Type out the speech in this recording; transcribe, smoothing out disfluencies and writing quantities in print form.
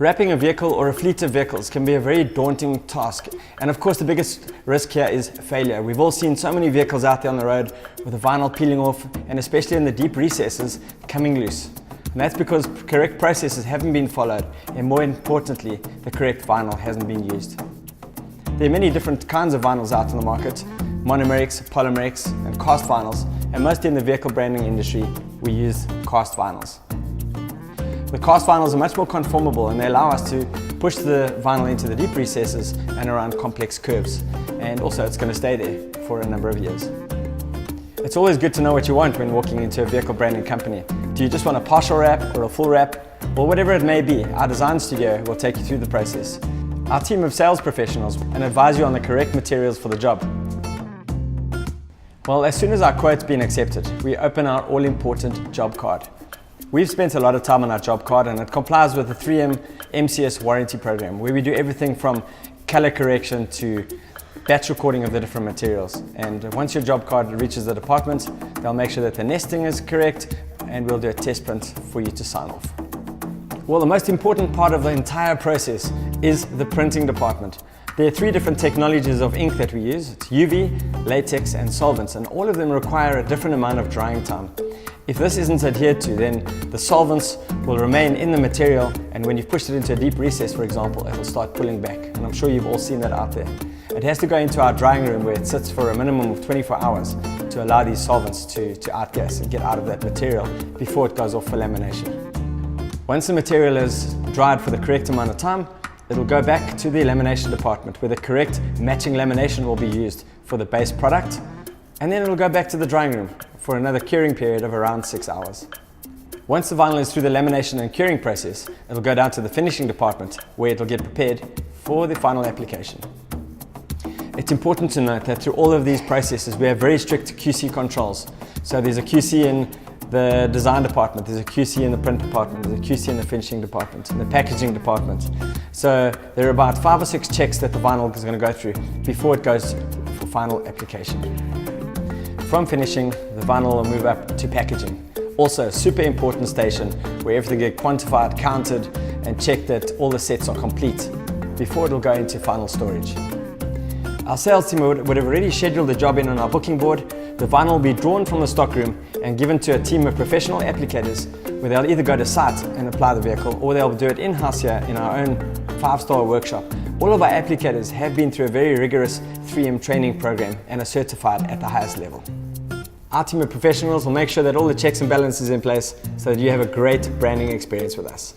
Wrapping a vehicle or a fleet of vehicles can be a very daunting task, and of course the biggest risk here is failure. We've all seen so many vehicles out there on the road with the vinyl peeling off, and especially in the deep recesses, coming loose. And that's because correct processes haven't been followed, and more importantly, the correct vinyl hasn't been used. There are many different kinds of vinyls out in the market: monomerics, polymerics, and cast vinyls, and mostly in the vehicle branding industry, we use cast vinyls. The cast vinyls are much more conformable, and they allow us to push the vinyl into the deep recesses and around complex curves. And also it's going to stay there for a number of years. It's always good to know what you want when walking into a vehicle branding company. Do you just want a partial wrap or a full wrap? Or whatever it may be, our design studio will take you through the process. Our team of sales professionals and advise you on the correct materials for the job. Well, as soon as our quote's been accepted, we open our all-important job card. We've spent a lot of time on our job card, and it complies with the 3M MCS warranty program, where we do everything from color correction to batch recording of the different materials. And once your job card reaches the department, they'll make sure that the nesting is correct, and we'll do a test print for you to sign off. Well, the most important part of the entire process is the printing department. There are 3 different technologies of ink that we use. It's UV, latex, and solvents, and all of them require a different amount of drying time. If this isn't adhered to, then the solvents will remain in the material, and when you've pushed it into a deep recess, for example, it will start pulling back. And I'm sure you've all seen that out there. It has to go into our drying room, where it sits for a minimum of 24 hours to allow these solvents to outgas and get out of that material before it goes off for lamination. Once the material is dried for the correct amount of time, it'll go back to the lamination department, where the correct matching lamination will be used for the base product, and then it'll go back to the drying room for another curing period of around 6 hours. Once the vinyl is through the lamination and curing process, it'll go down to the finishing department, where it'll get prepared for the final application. It's important to note that through all of these processes, we have very strict QC controls. So there's a QC in the design department, there's a QC in the print department, there's a QC in the finishing department, in the packaging department. So there are about 5 or 6 checks that the vinyl is going to go through before it goes for final application. From finishing, the vinyl will move up to packaging. Also a super important station where everything gets quantified, counted, and checked that all the sets are complete before it will go into final storage. Our sales team would have already scheduled the job in on our booking board. The vinyl will be drawn from the stockroom and given to a team of professional applicators, where they'll either go to site and apply the vehicle, or they'll do it in-house here in our own 5-star workshop. All of our applicators have been through a very rigorous 3M training program and are certified at the highest level. Our team of professionals will make sure that all the checks and balances are in place so that you have a great branding experience with us.